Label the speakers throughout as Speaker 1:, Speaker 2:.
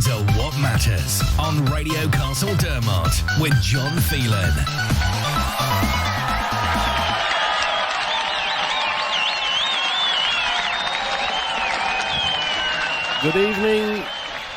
Speaker 1: to What Matters on Radio Castle Dermot with John Phelan.
Speaker 2: Good evening,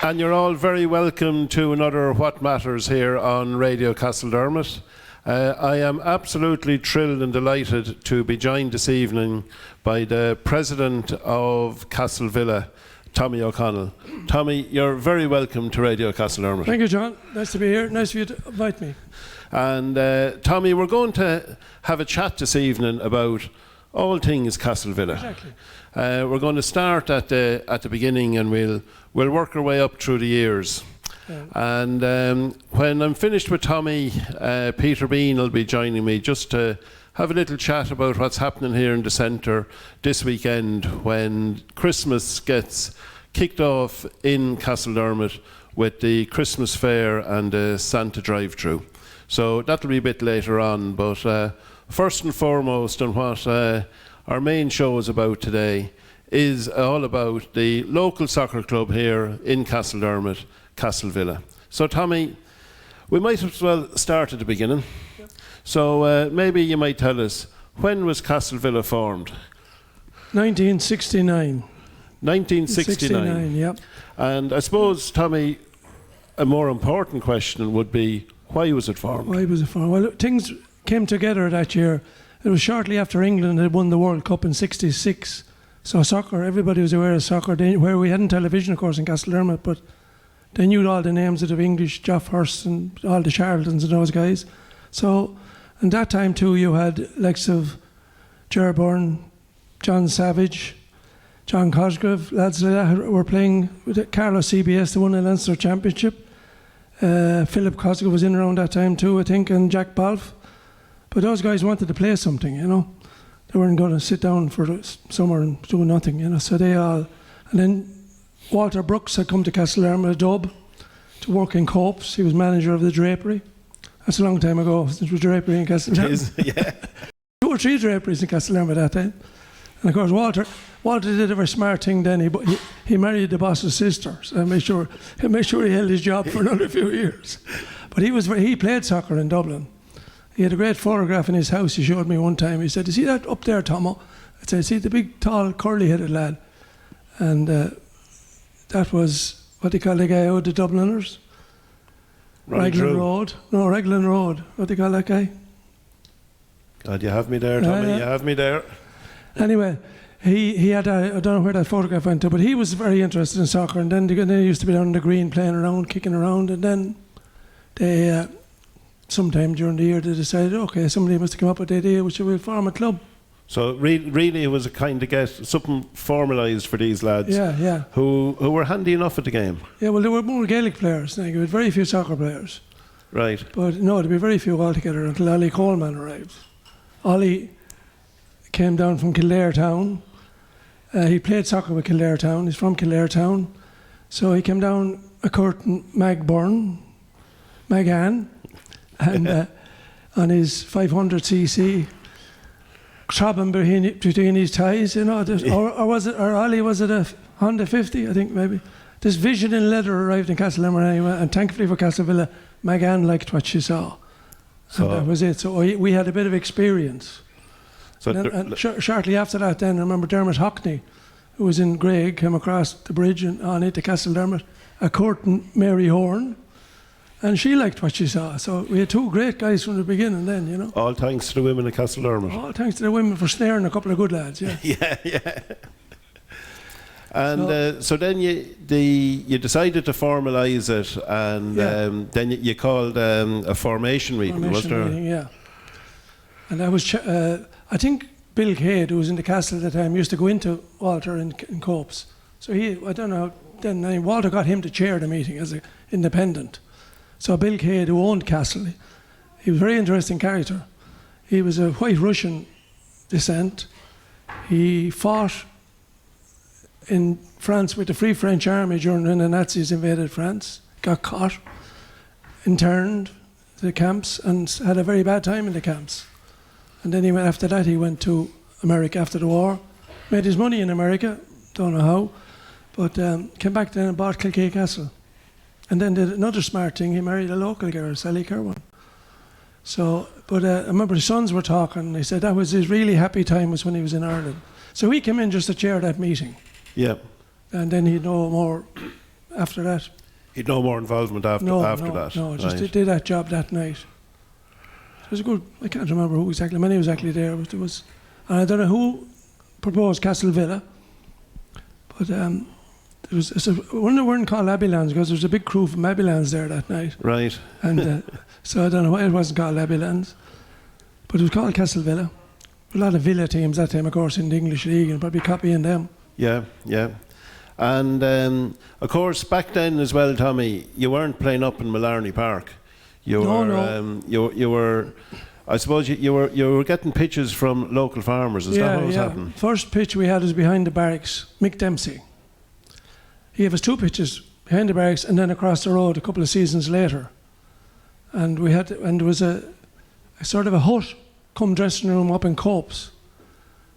Speaker 2: and you're all very welcome to another What Matters here on Radio Castle Dermot. I am absolutely thrilled and delighted to be joined this evening by the President of Castle Villa, Tommy O'Connell. Tommy, you're very welcome to Radio Castle Dermot.
Speaker 3: Thank you, John. Nice to be here. Nice for you to invite me.
Speaker 2: And Tommy, we're going to have a chat this evening about all things Castle Villa.
Speaker 3: Exactly.
Speaker 2: We're going to start at the beginning, and we'll work our way up through the years. Yeah. And when I'm finished with Tommy, Peter Bean will be joining me just to have a little chat about what's happening here in the centre this weekend when Christmas gets kicked off in Castle Dermot with the Christmas fair and the Santa drive-through. So that'll be a bit later on, but first and foremost, and what our main show is about today is all about the local soccer club here in Castle Dermot, Castle Villa. So Tommy, we might as well start at the beginning. Yep. So maybe you might tell us, when was Castle Villa formed?
Speaker 3: 1969.
Speaker 2: 1969,
Speaker 3: yep.
Speaker 2: And I suppose, Tommy, a more important question would be, why was it formed?
Speaker 3: Why was it formed? Well, things came together that year. It was shortly after England had won the World Cup in '66. So soccer, everybody was aware of soccer, where we hadn't television, of course, in Castle Dermot, but they knew all the names of the English, Geoff Hurst and all the Charltons and those guys. So, in that time too, you had likes of Ger Byrne, John Savage, John Cosgrave, lads like that who were playing with Carlos CBS, the won the Leinster Championship. Philip Cosgrave was in around that time too, I think, and Jack Balfe. But those guys wanted to play something, you know. They weren't going to sit down for the summer and do nothing, you know. So they all... And then Walter Brooks had come to Castle Dermot, a dub, to work in Copes. He was manager of the drapery. That's a long time ago, since we drapery in Castle Dermot.
Speaker 2: Yeah.
Speaker 3: 2 or 3 draperies in Castle Dermot at that time. And of course, Walter did a very smart thing then. He married the boss's sister, so he made sure he held his job for another few years. But he played soccer in Dublin. He had a great photograph in his house he showed me one time. He said, "You see that up there, Tomo?" I said, "See the big, tall, curly-headed lad?" And that was, what do you call the guy out the Dubliners? Raglan Road. No, Raglan Road. What do you call that guy?
Speaker 2: God, you have me there, Tommy. You have me there.
Speaker 3: Anyway, he had I don't know where that photograph went to, but he was very interested in soccer. And then they used to be down on the green playing around, kicking around. And then they... sometime during the year they decided, okay, somebody must have come up with the idea, we should form a club. So
Speaker 2: really it was a kind of get something formalised for these lads.
Speaker 3: Yeah.
Speaker 2: Who were handy enough at the game.
Speaker 3: Yeah, well, they were more Gaelic players. Like, we had very few soccer players.
Speaker 2: Right.
Speaker 3: But no, there'd be very few altogether until Ollie Coleman arrived. Ollie came down from Kildare Town. He played soccer with Kildare Town. He's from Kildare Town. So he came down a curtain, Magan, and on his 500cc, throbbing between his ties, you know, or Ollie, was it a Honda 50, I think, maybe. This Vision in leather arrived in Castle Dermot anyway, and thankfully for Castle Villa, Magan liked what she saw. So and that was it. So we had a bit of experience. So shortly after that then, I remember Dermot Hockney, who was in Graig, came across the bridge and on it to Castle Dermot, a curtain, Mary Horn, and she liked what she saw. So we had 2 great guys from the beginning then, you know.
Speaker 2: All thanks to the women of Castle Dermot.
Speaker 3: All thanks to the women for snaring a couple of good lads, yeah.
Speaker 2: Yeah. And so then you decided to formalise it, and then you called a formation meeting, was there?
Speaker 3: Meeting, yeah. And I was, I think Bill Cade, who was in the castle at the time, used to go into Walter in Copes. So I don't know, then Walter got him to chair the meeting as an independent. So Bill Cade, who owned Castle, he was a very interesting character. He was a white Russian descent. He fought in France with the Free French Army when the Nazis invaded France, got caught, interned to the camps, and had a very bad time in the camps. And then after that he went to America after the war, made his money in America, don't know how, but came back then and bought Kilkea Castle. And then did another smart thing. He married a local girl, Sally Kerwan. So, but I remember his sons were talking. They said that was his really happy time was when he was in Ireland. So he came in just to chair that meeting.
Speaker 2: Yeah.
Speaker 3: And then he'd no more after that.
Speaker 2: He'd no more involvement after that.
Speaker 3: No, just
Speaker 2: right.
Speaker 3: did that job that night. It was a good. I can't remember who exactly. Many was actually there, but it was. And I don't know who proposed Castle Villa, but I wonder they weren't called Abbeylands because there was a big crew from Abbeylands there that night.
Speaker 2: Right.
Speaker 3: And so I don't know why it wasn't called Abbeylands, but it was called Castle Villa. A lot of Villa teams that time, of course, in the English League, and probably copying them.
Speaker 2: Yeah, yeah. And of course, back then as well, Tommy, you weren't playing up in Mallarney Park. You were. I suppose you were getting pitches from local farmers. Is that what was happening?
Speaker 3: First pitch we had was behind the barracks. Mick Dempsey. He gave us 2 pitches behind the barracks and then across the road a couple of seasons later. And there was a sort of a hut come dressing room up in Copes.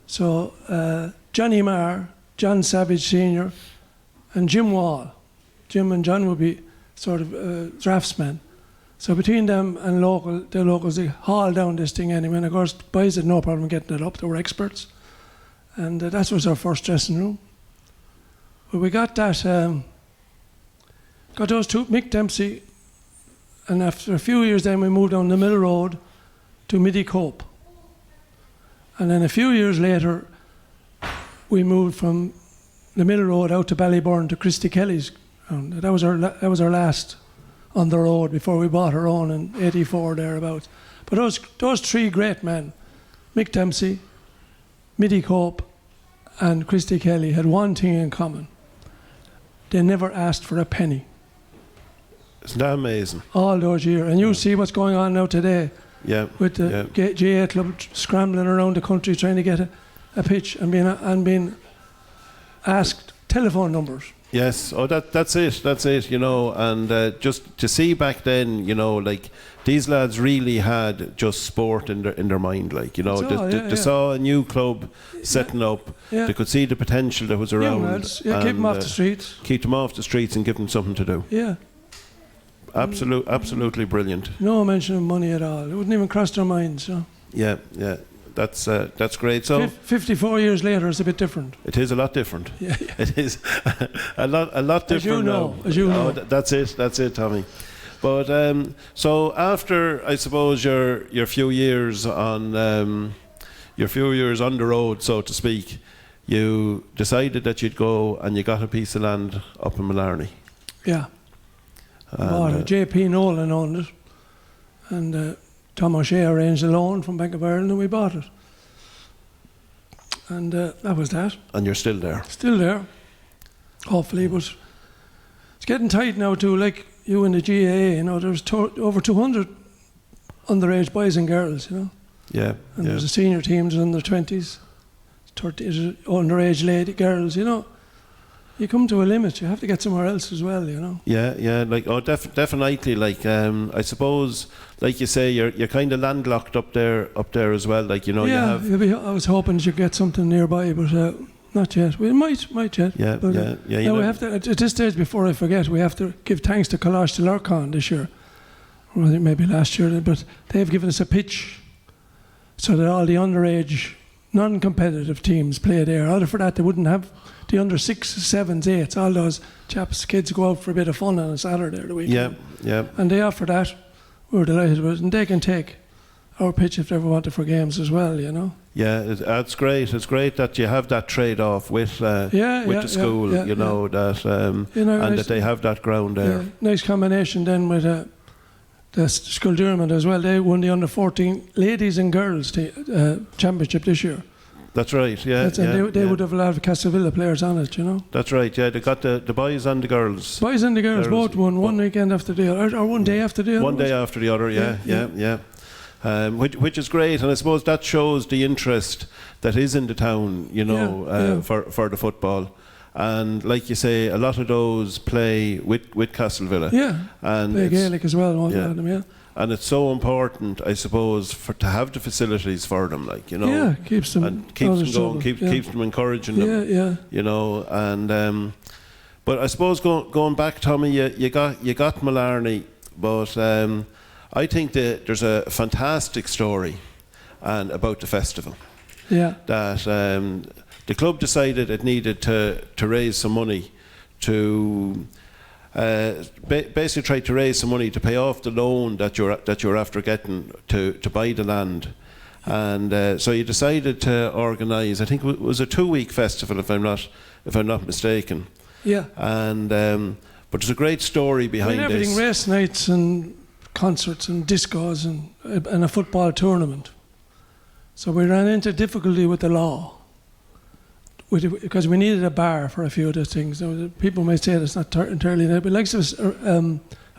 Speaker 3: So Johnny Marr, John Savage Senior, and Jim Wall. Jim and John would be sort of draftsmen. So between them and the locals, they hauled down this thing anyway. And of course, boys had no problem getting it up. They were experts. And that was our first dressing room. But we got that, got those 2, Mick Dempsey, and after a few years then we moved down the middle road to Midi Cope. And then a few years later, we moved from the middle road out to Ballyburn to Christy Kelly's. That was our last on the road before we bought our own in '84 thereabouts. But those 3 great men, Mick Dempsey, Midi Cope, and Christy Kelly, had one thing in common. They never asked for a penny.
Speaker 2: Isn't that amazing?
Speaker 3: All those years. And you see what's going on now today.
Speaker 2: Yeah.
Speaker 3: With the GA club scrambling around the country trying to get a pitch and being asked telephone numbers.
Speaker 2: Yes, that's it, you know, and just to see back then, you know, like, these lads really had just sport in their mind, like, you know, they saw a new club setting up, they could see the potential that was around.
Speaker 3: Lads, keep them off the streets.
Speaker 2: Keep them off the streets and give them something to do.
Speaker 3: Yeah.
Speaker 2: Absolutely brilliant.
Speaker 3: No mention of money at all. It wouldn't even cross their minds, you know.
Speaker 2: Yeah, yeah. That's great. So
Speaker 3: 54 years later, it's a bit different.
Speaker 2: It is a lot different.
Speaker 3: Yeah.
Speaker 2: It is a lot different now.
Speaker 3: As you know.
Speaker 2: That's it, Tommy. But so after, I suppose, your few years on the road, so to speak, you decided that you'd go and you got a piece of land up in Mallarney.
Speaker 3: Yeah. JP Nolan owned it, and Tom O'Shea arranged a loan from Bank of Ireland, and we bought it. And that was that.
Speaker 2: And you're still there?
Speaker 3: Still there, hopefully, but it's getting tight now too, like you in the GAA, you know, there's over 200 underage boys and girls, you know.
Speaker 2: Yeah.
Speaker 3: And there's a senior team, there's under 20s, 30s, underage girls, you know. You come to a limit. You have to get somewhere else as well, you know.
Speaker 2: Yeah, like definitely. Like I suppose, like you say, you're kind of landlocked up there as well. Like, you know,
Speaker 3: yeah,
Speaker 2: you have.
Speaker 3: I was hoping you'd get something nearby, but not yet. We might yet.
Speaker 2: Yeah,
Speaker 3: but,
Speaker 2: yeah.
Speaker 3: Now we have to, at this stage, before I forget, we have to give thanks to Coláiste Lurcán this year, or I think maybe last year, but they've given us a pitch so that all the underage, non-competitive teams play there. Other for that, they wouldn't have the under 6s, 7s, 8s. All those kids go out for a bit of fun on a Saturday or the weekend.
Speaker 2: Yeah.
Speaker 3: And they offer that. We were delighted with it, and they can take our pitch if they ever want it for games as well, you know.
Speaker 2: Yeah, it's great. It's great that you have that trade-off with the school, you know, that and that they have that ground there.
Speaker 3: Yeah, nice combination then with the School Dermot as well. They won the under 14 ladies and girls championship this year.
Speaker 2: That's right, yeah.
Speaker 3: They would have a lot of Castlevilla players on it, you know.
Speaker 2: That's right, yeah. They got the boys and the girls.
Speaker 3: Boys and the girls both won one weekend after the other, or one day after the other.
Speaker 2: One day after the other, yeah. Which is great, and I suppose that shows the interest that is in the town, you know, for the football. And like you say, a lot of those play with Castlevilla.
Speaker 3: Yeah,
Speaker 2: and
Speaker 3: play Gaelic as well, one of them, yeah.
Speaker 2: And it's so important, I suppose, to have the facilities for them, like, you know.
Speaker 3: Yeah, keeps them
Speaker 2: going, keeps them encouraging them.
Speaker 3: Yeah.
Speaker 2: You know, and But I suppose going back, Tommy, you got Malarney, but I think that there's a fantastic story and about the festival.
Speaker 3: Yeah.
Speaker 2: That the club decided it needed to raise some money to basically try to raise some money to pay off the loan that you're after getting to buy the land. And so you decided to organise, I think it was a 2-week festival, if I'm not mistaken.
Speaker 3: Yeah.
Speaker 2: And but there's a great story behind
Speaker 3: everything,
Speaker 2: this.
Speaker 3: race nights and concerts and discos and a football tournament. So we ran into difficulty with the law because we needed a bar for a few of the things. Now, people may say that's not entirely that, but like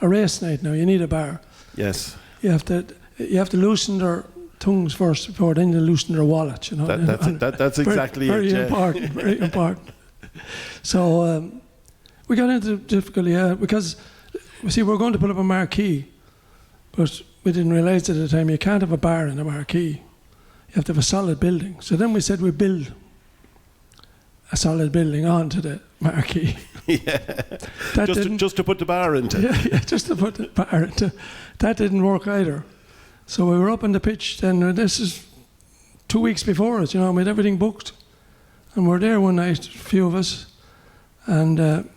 Speaker 3: a race night now, you need a bar.
Speaker 2: Yes.
Speaker 3: You have to loosen their tongues first before then you loosen their wallet. You know,
Speaker 2: that's exactly
Speaker 3: very
Speaker 2: it. Yeah.
Speaker 3: Important, very important. So we got into difficulty because we were going to put up a marquee, but we didn't realise at the time you can't have a bar in a marquee. You have to have a solid building. So then we said we build a solid building onto the marquee.
Speaker 2: Yeah. Just to put the bar into.
Speaker 3: Yeah, just to put the bar into. That didn't work either. So we were up on the pitch then. This is 2 weeks before it, you know, we had everything booked. And we're there one night, a few of us. And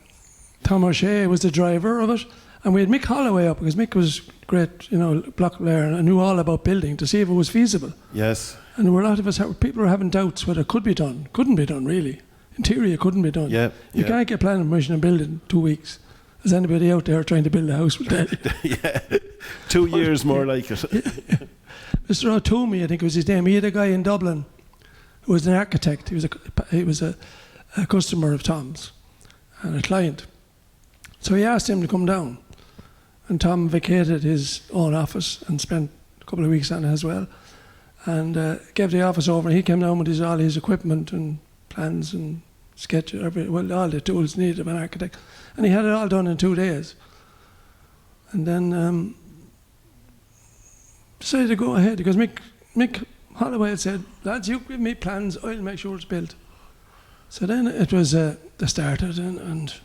Speaker 3: Tom O'Shea was the driver of it. And we had Mick Holloway up because Mick was great, you know, block player and knew all about building to see if it was feasible.
Speaker 2: Yes.
Speaker 3: And there were a lot of us, people were having doubts whether it could be done. Couldn't be done, really. Interior couldn't be done.
Speaker 2: Yeah.
Speaker 3: You can't get planning permission and build it in 2 weeks. Is anybody out there trying to build a house with that?
Speaker 2: Yeah. 2 years more like it.
Speaker 3: Yeah. Mr. O'Toomey, I think was his name. He had a guy in Dublin who was an architect. He was a customer of Tom's and a client. So he asked him to come down. And Tom vacated his own office and spent a couple of weeks on it as well. And gave the office over. And he came down with all his equipment and plans and sketches, all the tools needed of an architect. And he had it all done in 2 days. And then decided to go ahead because Mick Holloway had said, lads, you give me plans, I'll make sure it's built. So then it was they started and it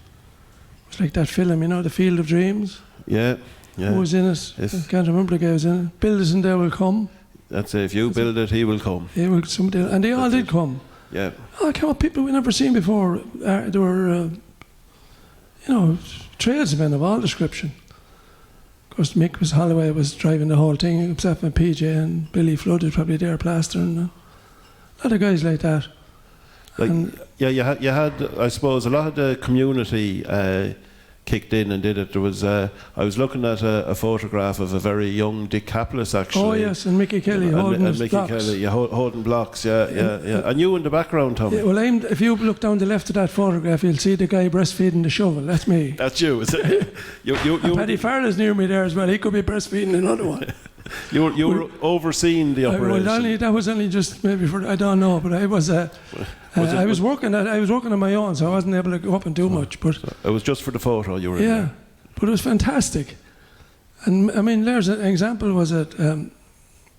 Speaker 3: was like that film, you know, The Field of Dreams.
Speaker 2: Yeah.
Speaker 3: Who was in it?
Speaker 2: Yes.
Speaker 3: I can't remember the guy who was in it. Build it and they will come.
Speaker 2: That's it. If you build it, he will come.
Speaker 3: And they all did come.
Speaker 2: Yeah.
Speaker 3: Oh, come on, people we've never seen before. There were, you know, tradesmen of all description. Of course, Mick Holloway was driving the whole thing, himself and PJ, and Billy Flood was probably there plastering. A lot of guys like that.
Speaker 2: Like, yeah, you had, I suppose, a lot of the community kicked in and did it. There was, I was looking at a photograph of a very young Dick Caplis, actually.
Speaker 3: Oh yes, and Mickey Kelly holding his
Speaker 2: Mickey
Speaker 3: blocks.
Speaker 2: Kelly, holding blocks. Yeah. And you in the background, Tom.
Speaker 3: Yeah, well, if you look down the left of that photograph, you'll see the guy breastfeeding the shovel. That's me.
Speaker 2: That's you, is it?
Speaker 3: And Paddy Farrell's near me there as well. He could be breastfeeding another one.
Speaker 2: You were overseeing the operation.
Speaker 3: Well, that was only just maybe for, I don't know, but I was. I was working on my own, so I wasn't able to go up and do much. But
Speaker 2: it was just for the photo you were in.
Speaker 3: Yeah, but it was fantastic. And I mean, there's an example was that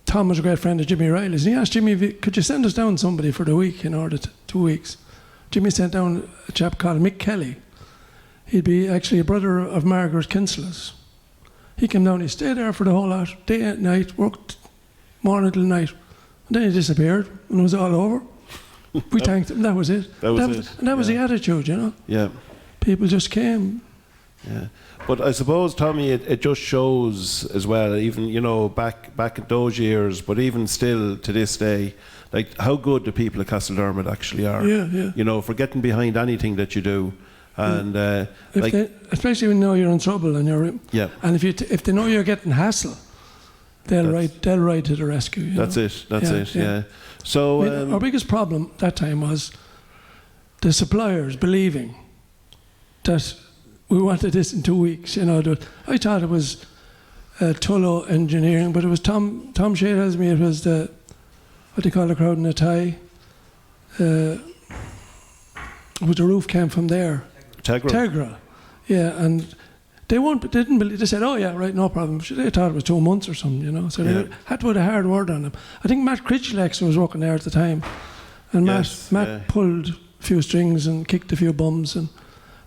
Speaker 3: Tom was a great friend of Jimmy Riley's, and he asked Jimmy, could you send us down somebody for the week in order to 2 weeks? Jimmy sent down a chap called Mick Kelly. He'd be actually a brother of Margaret Kinsella's. He came down, he stayed there for the whole lot, day and night, worked morning till night. And then he disappeared, and it was all over. We thanked him, that was it.
Speaker 2: That was it.
Speaker 3: And that was the attitude, you know.
Speaker 2: Yeah.
Speaker 3: People just came.
Speaker 2: Yeah. But I suppose, Tommy, it just shows as well, even, you know, back in those years, but even still to this day, like how good the people of Castledermot actually are.
Speaker 3: Yeah.
Speaker 2: You know, for getting behind anything that you do. And
Speaker 3: especially when you know you're in trouble and and if they know you're getting hassle, they'll ride to the rescue.
Speaker 2: That's it. Yeah. So
Speaker 3: I mean, our biggest problem that time was the suppliers believing that we wanted this in 2 weeks. You know, I thought it was Tullow Engineering, but it was Tom Shea tells me it was the what they call the crowd in a tie. It was the roof came from there. Tegra. Yeah, and they didn't believe. They said, "Oh yeah, right, no problem." They thought it was 2 months or something, you know. So they had to put a hard word on them. I think Matt Critchlex was working there at the time, and Matt pulled a few strings and kicked a few bums, and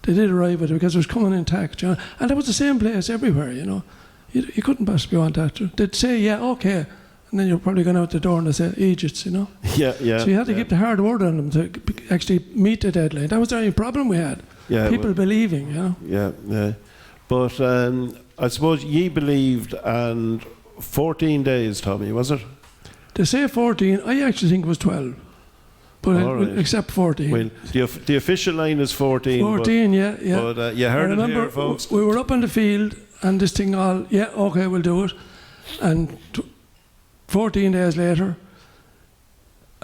Speaker 3: They did arrive at it because it was coming intact, you know. And that was the same place everywhere, you know. You couldn't possibly want that. They'd say, yeah, okay. And then you're probably going out the door and they say, Egypts, you know.
Speaker 2: Yeah, yeah.
Speaker 3: So you had to keep the hard word on them to actually meet the deadline. That was the only problem we had.
Speaker 2: Yeah,
Speaker 3: people believing, you know.
Speaker 2: Yeah, yeah. But I suppose ye believed, and 14 days, Tommy, was it?
Speaker 3: They say 14. I actually think it was 12. But
Speaker 2: right.
Speaker 3: Except 14.
Speaker 2: Well, the official line is 14.
Speaker 3: 14, yeah.
Speaker 2: But you heard it here, folks.
Speaker 3: We were up on the field, and this thing all, yeah, okay, we'll do it. And 14 days later,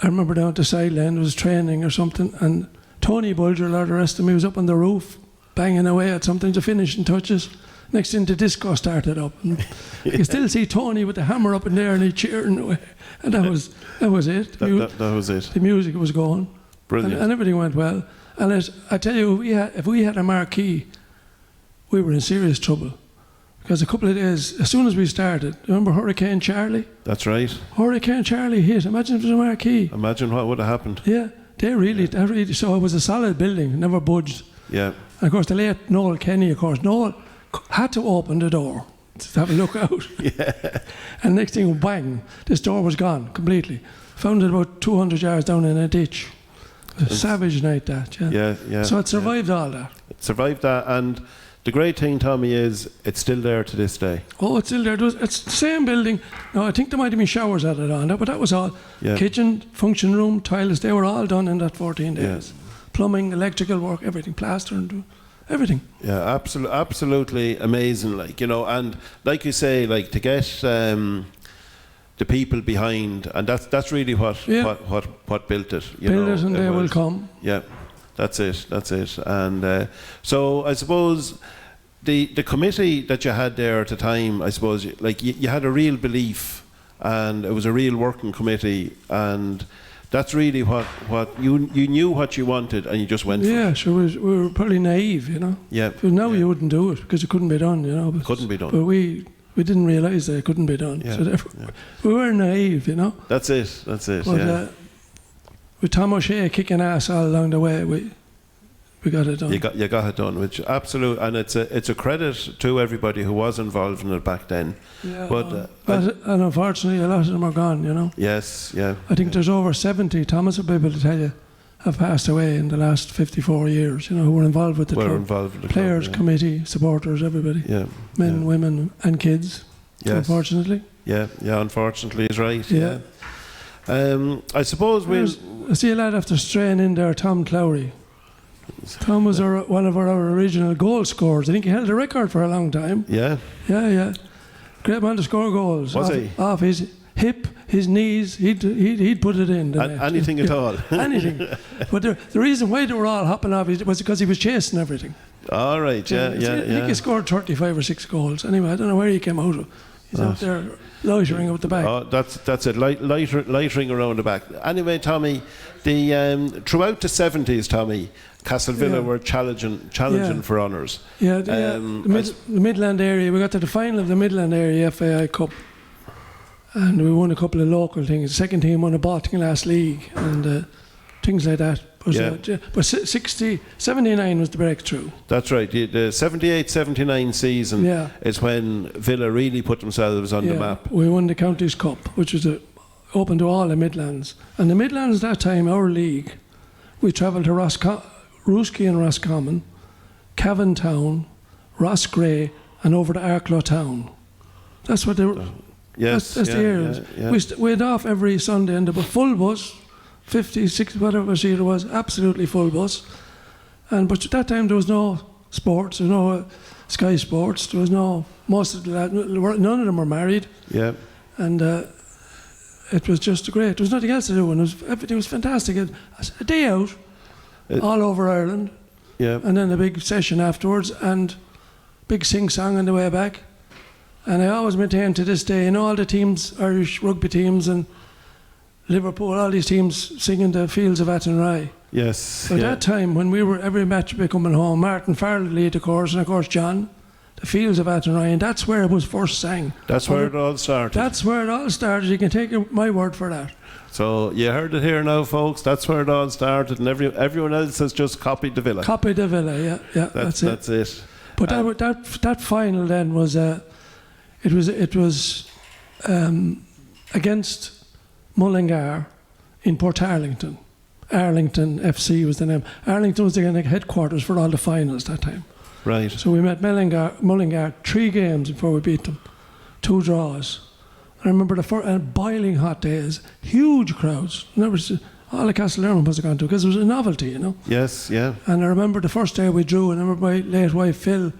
Speaker 3: I remember down at the sideline, there was training or something, and Tony Bulger, or the rest of me, was up on the roof, banging away at something to finishing touches. Next thing, the disco started up. And you still see Tony with the hammer up in there and he cheering away. And that was it.
Speaker 2: That was it.
Speaker 3: The music was going.
Speaker 2: Brilliant.
Speaker 3: And everything went well. And I tell you, if we had a marquee, we were in serious trouble. Because a couple of days, as soon as we started, remember Hurricane Charlie?
Speaker 2: That's right.
Speaker 3: Hurricane Charlie hit. Imagine if it was a marquee.
Speaker 2: Imagine what would have happened.
Speaker 3: Yeah, that really, so it was a solid building, never budged.
Speaker 2: Yeah.
Speaker 3: And of course, the late Noel Kenny, of course, Noel had to open the door to have a look out.
Speaker 2: Yeah.
Speaker 3: And next thing, bang, this door was gone completely. Found it about 200 yards down in a ditch. A savage night, that, yeah.
Speaker 2: Yeah, yeah.
Speaker 3: So it survived all that.
Speaker 2: It survived that, and the great thing, Tommy, is it's still there to this day.
Speaker 3: Oh, it's still there. It's the same building. Now, I think there might have been showers added on that, but that was all.
Speaker 2: Yeah.
Speaker 3: Kitchen, function room, toilets, they were all done in that 14 days.
Speaker 2: Yeah.
Speaker 3: Plumbing, electrical work, everything, plastering, everything.
Speaker 2: Yeah, absolutely amazing, like, you know, and like you say, like, to get the people behind, and that's really what built it.
Speaker 3: Build it and they will come.
Speaker 2: Yeah, that's it. And so I suppose the committee that you had there at the time, I suppose, like you had a real belief, and it was a real working committee, and that's really what you knew what you wanted, and you just went for it.
Speaker 3: Yeah, sure. We were probably naive, you know.
Speaker 2: Yeah.
Speaker 3: But now you wouldn't do it because it couldn't be done, you know.
Speaker 2: Couldn't be done.
Speaker 3: But we didn't realise that it couldn't be done.
Speaker 2: Yeah.
Speaker 3: So therefore, we were naive, you know.
Speaker 2: That's it. But
Speaker 3: with Tom O'Shea kicking ass all along the way, we got it done.
Speaker 2: You got it done, which absolute, and it's a credit to everybody who was involved in it back then.
Speaker 3: Yeah,
Speaker 2: but
Speaker 3: and unfortunately, a lot of them are gone, you know.
Speaker 2: Yes, yeah.
Speaker 3: I think there's over 70. Thomas will be able to tell you, have passed away in the last 54 years. You know, who were involved with the club.
Speaker 2: Involved with the
Speaker 3: players,
Speaker 2: club, yeah.
Speaker 3: Committee, supporters, everybody.
Speaker 2: Yeah,
Speaker 3: men, women, and kids.
Speaker 2: Yes.
Speaker 3: Unfortunately.
Speaker 2: Yeah. Unfortunately, is right.
Speaker 3: Yeah.
Speaker 2: I suppose
Speaker 3: I see a lad after straying in there, Tom Clowry. Tom was one of our original goal scorers. I think he held the record for a long time.
Speaker 2: Yeah.
Speaker 3: Yeah. Great man to score goals.
Speaker 2: Was he?
Speaker 3: Off his hip, his knees, he'd put it in.
Speaker 2: Anything at all.
Speaker 3: Anything. But the reason why they were all hopping off was because he was chasing everything.
Speaker 2: All right, yeah.
Speaker 3: I think he scored 35 or 6 goals. Anyway, I don't know where he came out of. He's out there loitering out the back.
Speaker 2: Oh, that's it, loitering around the back. Anyway, Tommy, throughout the 70s, Tommy, Castlevilla were challenging for honours.
Speaker 3: Yeah, the Midland area. We got to the final of the Midland area FAI Cup, and we won a couple of local things. The second team won a Baltinglass League and things like that. But 79 was the breakthrough.
Speaker 2: That's right. The 78-79 season is when Villa really put themselves on the map.
Speaker 3: We won the Counties Cup, which was open to all the Midlands. And the Midlands that time, our league, we travelled to Rooskey and Roscommon, Cavan Town, Rossgrey, and over to Arklow Town. That's what they were.
Speaker 2: Yes,
Speaker 3: that's the areas.
Speaker 2: Yeah.
Speaker 3: We had off every Sunday, and there was full bus. 50, 60, whatever it was, absolutely full bus. But at that time there was no sports, there was no Sky Sports, there was most of the lads, none of them were married.
Speaker 2: Yeah.
Speaker 3: And it was just great. There was nothing else to do, and everything was fantastic. A day out, all over Ireland.
Speaker 2: Yeah.
Speaker 3: And then a big session afterwards, and big sing-song on the way back. And I always maintain to this day, all the teams, Irish rugby teams and Liverpool, all these teams singing the Fields of Athenry.
Speaker 2: Yes.
Speaker 3: At that time, when every match would be coming home, Martin Farrell lead the course, and of course John the fields of Athenry, and that's where it was first sang.
Speaker 2: That's where it all started.
Speaker 3: That's where it all started. You can take my word for that.
Speaker 2: So you heard it here now, folks. That's where it all started, and everyone else has just copied the villa.
Speaker 3: Copied the villa, yeah. That's
Speaker 2: it.
Speaker 3: But that final then was it was against Mullingar in Portarlington. Arlington FC was the name. Arlington was the headquarters for all the finals that time.
Speaker 2: Right.
Speaker 3: So we met Mullingar 3 games before we beat them, 2 draws. I remember the first boiling hot days, huge crowds. All of Castledermot must have gone to because it was a novelty, you know.
Speaker 2: Yes, yeah.
Speaker 3: And I remember the first day we drew, and I remember my late wife Phil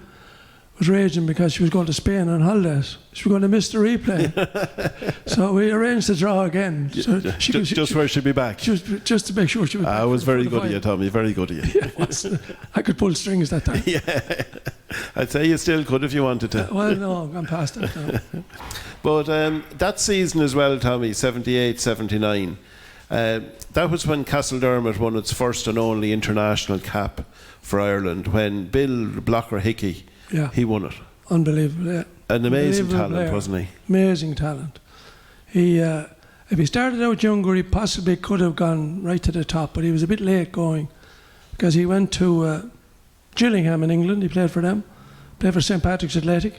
Speaker 3: was raging because she was going to Spain on holidays. She was going to miss the replay. So we arranged to draw again. So
Speaker 2: just where she'd be back.
Speaker 3: She was, just to make sure she was back.
Speaker 2: I was very good at you, Tommy. Very good at you.
Speaker 3: Yeah, I could pull strings that time.
Speaker 2: Yeah. I'd say you still could if you wanted to.
Speaker 3: Well, no, I'm past it now.
Speaker 2: But that season as well, Tommy, 78-79, that was when Castledermot won its first and only international cap for Ireland, when Bill Blocker Hickey, he won it.
Speaker 3: Unbelievable, yeah.
Speaker 2: An amazing talent, wasn't he?
Speaker 3: Amazing talent. He, if he started out younger, he possibly could have gone right to the top, but he was a bit late going because he went to Gillingham in England. He played for them, played for St Patrick's Athletic,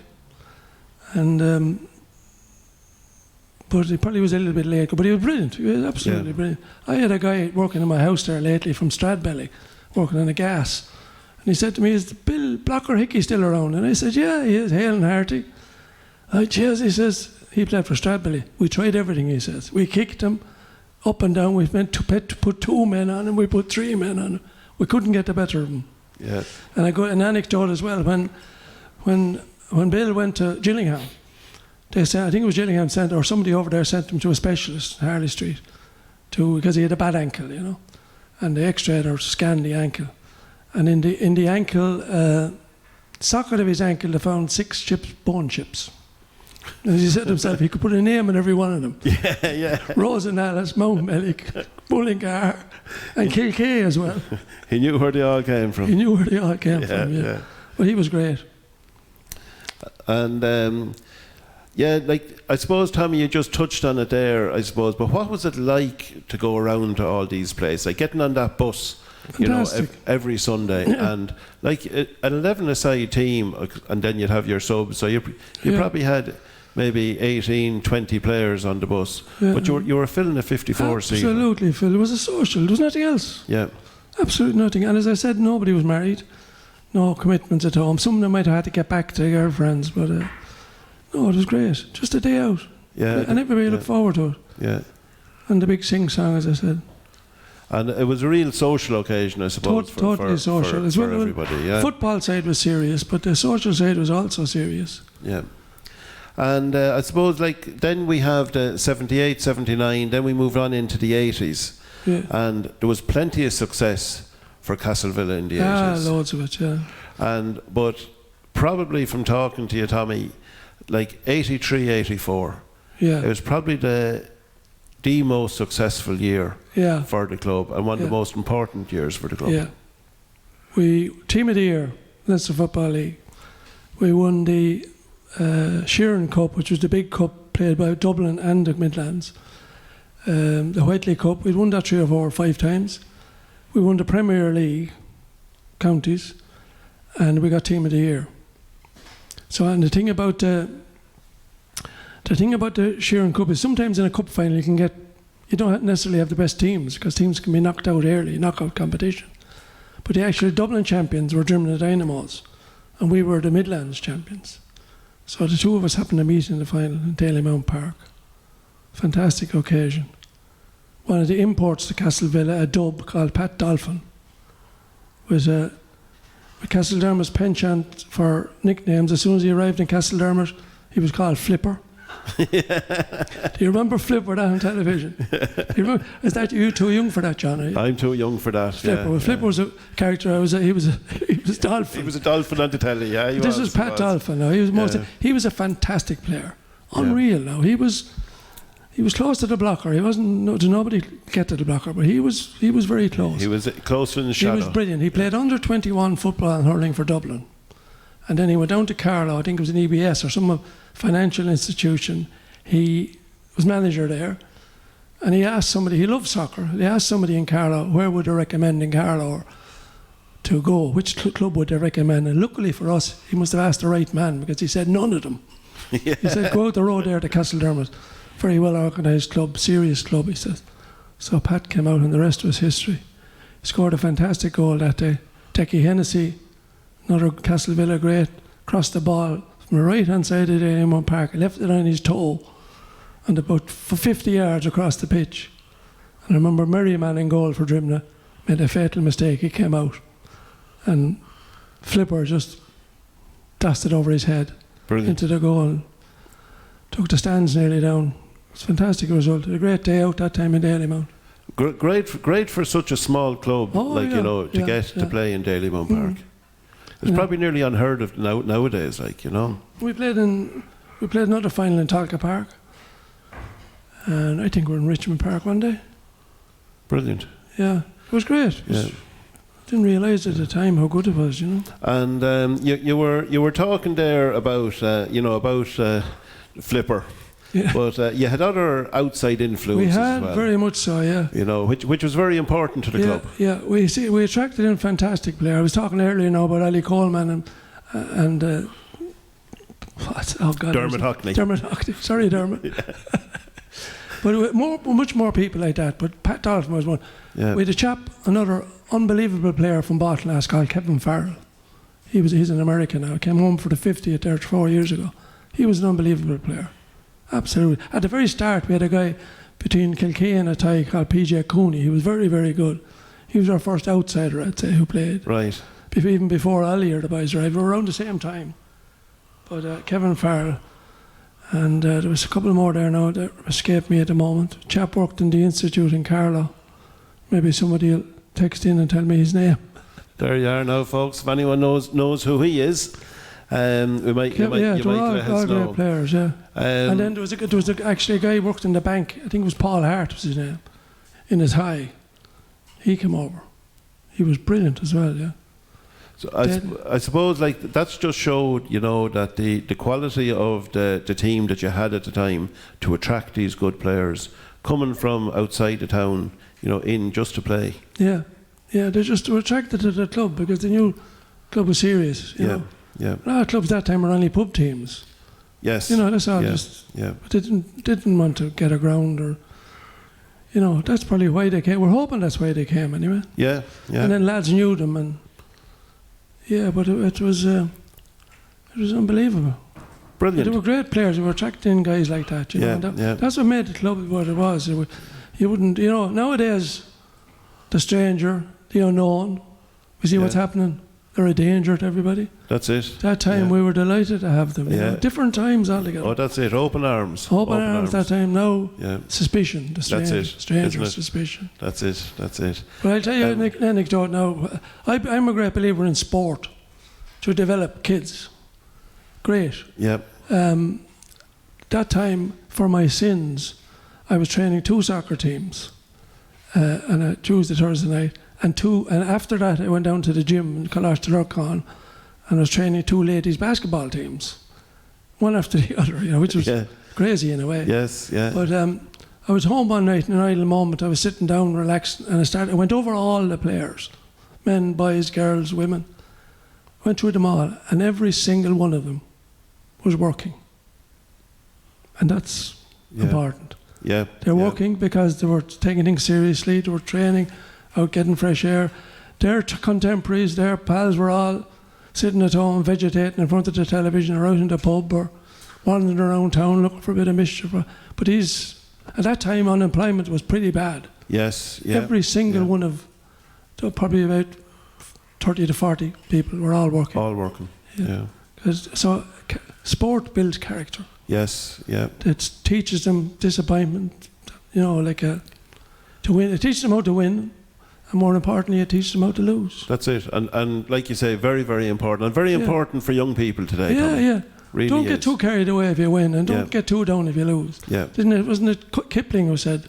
Speaker 3: and but he probably was a little bit late, but he was brilliant. He was absolutely brilliant. I had a guy working in my house there lately from Stradbelly, working on a gas, and he said to me, "Is Bill Blocker Hickey still around?" And I said, "Yeah, he is, hale and hearty." Cheers, he says. He played for Stradbelly. We tried everything, he says. We kicked him up and down. We meant to put 2 men on him. We put 3 men on him. We couldn't get the better of him.
Speaker 2: Yeah.
Speaker 3: And I got an anecdote as well. When Bill went to Gillingham, they said, I think it was Gillingham sent, or somebody over there sent him to a specialist, Harley Street, because he had a bad ankle, you know, and the X-ray scanned the ankle, and in the ankle socket of his ankle, they found 6 bone chips. And he said to himself, he could put a name on every one of them.
Speaker 2: Yeah.
Speaker 3: Rosenallis, Mountmellick, Mullingar, and Kilkea as well.
Speaker 2: He knew where they all came from.
Speaker 3: Yeah. But he was great.
Speaker 2: And like, I suppose, Tommy, you just touched on it there, I suppose, but what was it like to go around to all these places, like getting on that bus,
Speaker 3: Fantastic.
Speaker 2: you know, every Sunday, and like an 11-a-side team, and then you'd have your subs, so you probably had maybe 18, 20 players on the bus, but you were filling a 54-seater.
Speaker 3: Absolutely, Phil. It was a social. There was nothing else.
Speaker 2: Yeah.
Speaker 3: Absolutely nothing. And as I said, nobody was married. No commitments at home. Some of them might have had to get back to their girlfriends, but no, it was great. Just a day out.
Speaker 2: Yeah.
Speaker 3: And everybody looked forward to it.
Speaker 2: Yeah.
Speaker 3: And the big sing-song, as I said.
Speaker 2: And it was a real social occasion, I suppose,
Speaker 3: totally social.
Speaker 2: For everybody. Yeah.
Speaker 3: Football side was serious, but the social side was also serious.
Speaker 2: Yeah. And I suppose, like, then we have the 78, 79, then we moved on into the 80s.
Speaker 3: Yeah.
Speaker 2: And there was plenty of success for Castlevilla in the 80s.
Speaker 3: Ah, loads of it, yeah.
Speaker 2: But probably from talking to you, Tommy, like 83, 84, it was probably the most successful year for the club, and one of the most important years for the club.
Speaker 3: Yeah. We, Team of the Year, that's the Football League. We won the Sheeran Cup, which was the big cup played by Dublin and the Midlands. The Whiteley Cup, we'd won that 3 or 4 or 5 times. We won the Premier League counties, and we got Team of the Year. So, and the thing about the Sheeran Cup is sometimes in a cup final you don't necessarily have the best teams, because teams can be knocked out early, knockout competition. But the actual Dublin champions were Drimnagh Dynamos, and we were the Midlands champions. So the 2 of us happened to meet in the final in Dalymount Park. Fantastic occasion. One of the imports to Castlevilla, a dub called Pat Dolphin, was Castledermot's penchant for nicknames. As soon as he arrived in Castledermot, he was called Flipper. Do you remember Flipper that on television? Is that you too young for that, John?
Speaker 2: I'm too young for that.
Speaker 3: Flipper. Well, Flipper was a character. He was a dolphin.
Speaker 2: He was a dolphin on the telly. Yeah,
Speaker 3: this was Pat Dolphin. Now he was a fantastic player. Unreal. Now he was close to the blocker. He wasn't. Nobody get to the blocker, but he was very close.
Speaker 2: He was close in the shadow.
Speaker 3: He was brilliant. He played under 21 football and hurling for Dublin, And then he went down to Carlow, I think it was an EBS or some financial institution. He was manager there. And he asked somebody, he loved soccer, he asked somebody in Carlow, where would they recommend in Carlow to go? Which club would they recommend? And luckily for us, he must have asked the right man, because he said none of them. Yeah. He said, go out the road there to Castledermot. Very well organised club, serious club, he said. So Pat came out and the rest was history. He scored a fantastic goal that day. Decky Hennessy, another Castlevilla great, crossed the ball from the right-hand side of the Airmont Park, left it on his toe, and about 50 yards across the pitch. And I remember Merriman in goal for Drimna made a fatal mistake. He came out and Flipper just dusted over his head. Brilliant. Into the goal and took the stands nearly down. It's a fantastic result. A great day out that time in Dalymount.
Speaker 2: Great for such a small club, to get to play in Dalymount Park. It's probably nearly unheard of nowadays, We played another final in Talca Park. And I think we're in Richmond Park one day. Brilliant. Yeah, it was great. Didn't realise at the time how good it was, And you were talking there about Flipper, but you had other outside influences.
Speaker 3: We had
Speaker 2: as well.
Speaker 3: Very much so, yeah.
Speaker 2: Which was very important to the club.
Speaker 3: Yeah, we attracted in fantastic player. I was talking earlier now about Ali Coleman and
Speaker 2: Dermot Hockney.
Speaker 3: Dermot Hockney. Sorry, Dermot. But much more people like that. But Pat Dalton was one. Yeah. We had another unbelievable player from Baltlass called Kevin Farrell. He's an American now. Came home for the 50th there 4 years ago. He was an unbelievable player. Absolutely. At the very start, we had a guy between Kilkee and Athy called PJ Cooney. He was very, very good. He was our first outsider, I'd say, who played. Right. Even before Ali or the boys arrived. We were around the same time. But Kevin Farrell. And there was a couple more there now that escaped me at the moment. Chap worked in the Institute in Carlow. Maybe somebody will text in and tell me his name.
Speaker 2: There you are now, folks. If anyone knows who he is, you might let us know.
Speaker 3: Great players, yeah. And then there was actually a guy who worked in the bank. I think it was Paul Hart was his name. In his high, he came over. He was brilliant as well, yeah.
Speaker 2: So I suppose that's just showed, that the quality of the team that you had at the time to attract these good players coming from outside the town, in just to play.
Speaker 3: Yeah, they just were attracted to the club because they knew the club was serious. You know. A lot of clubs that time were only pub teams.
Speaker 2: Yes.
Speaker 3: That's all. But they didn't want to get a ground or. That's probably why they came. We're hoping that's why they came anyway.
Speaker 2: Yeah.
Speaker 3: And then lads knew them and. Yeah, but it was unbelievable.
Speaker 2: Brilliant.
Speaker 3: They were great players. They were attracting guys like that. That's what made the club what it was. You wouldn't, nowadays, the stranger, the unknown, we see what's happening. They're a danger to everybody.
Speaker 2: That's it.
Speaker 3: That time we were delighted to have them. Different times altogether.
Speaker 2: Oh, that's it. Open arms.
Speaker 3: Open arms that time. Now, suspicion. The stranger,
Speaker 2: that's it.
Speaker 3: Stranger suspicion.
Speaker 2: That's it.
Speaker 3: But I'll tell you an anecdote now. I'm a great believer in sport to develop kids. Great.
Speaker 2: Yep.
Speaker 3: That time, for my sins, I was training 2 soccer teams on a Tuesday, Thursday night. And after that, I went down to the gym in Colosturcon and I was training 2 ladies basketball teams, one after the other, which was crazy in a way.
Speaker 2: Yes, yeah.
Speaker 3: But I was home one night in an idle moment. I was sitting down, relaxed, and I went over all the players, men, boys, girls, women. Went through them all, and every single one of them was working, and that's important.
Speaker 2: Yeah,
Speaker 3: they're working because they were taking things seriously. They were training, out getting fresh air. Their contemporaries, their pals were all sitting at home, vegetating in front of the television or out in the pub or wandering around town looking for a bit of mischief. But at that time, unemployment was pretty bad.
Speaker 2: Yes, yeah.
Speaker 3: Every single one of, probably about 30 to 40 people were all working.
Speaker 2: All working, yeah.
Speaker 3: So sport builds character.
Speaker 2: Yes, yeah.
Speaker 3: It teaches them disappointment, to win. It teaches them how to win, and more importantly, it teaches them how to lose.
Speaker 2: That's it. And like you say, very, very important. And very important for young people today.
Speaker 3: Yeah.
Speaker 2: Really
Speaker 3: don't get too carried away if you win, and don't get too down if you lose.
Speaker 2: Yeah.
Speaker 3: Wasn't it Kipling who said,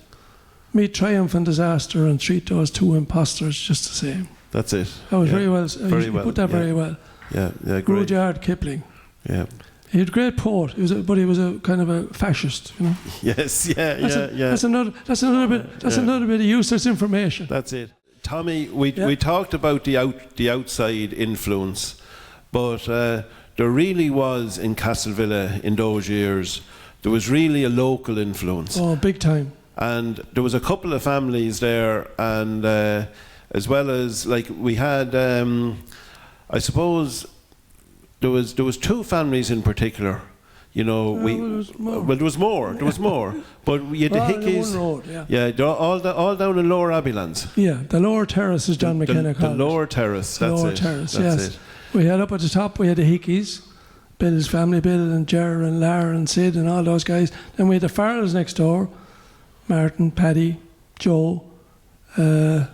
Speaker 3: meet triumph and disaster and treat those 2 impostors just the same?
Speaker 2: That's it.
Speaker 3: That was very well. He put that very well.
Speaker 2: Yeah, great.
Speaker 3: Rudyard Kipling.
Speaker 2: Yeah.
Speaker 3: He had a great poet, but he was a kind of a fascist, you know.
Speaker 2: Yes, yeah.
Speaker 3: That's another bit of useless information.
Speaker 2: That's it. Tommy, we talked about the outside influence, but there really was in Castlevilla in those years, there was really a local influence.
Speaker 3: Oh, big time.
Speaker 2: And there was a couple of families there, and as well as like we had, I suppose there was two families in particular. You know, there was more. But we had the Hickeys.
Speaker 3: One road, yeah.
Speaker 2: They're all down in Lower Abbeylands.
Speaker 3: Yeah, the lower terrace is John McKenna called.
Speaker 2: The lower terrace. That's
Speaker 3: lower
Speaker 2: it.
Speaker 3: Terrace,
Speaker 2: that's
Speaker 3: yes.
Speaker 2: it.
Speaker 3: We had up at the top. We had the Hickeys, Bill's family, Bill and Ger and Lar and Sid and all those guys. Then we had the Farrells next door, Martin, Paddy, Joe. No,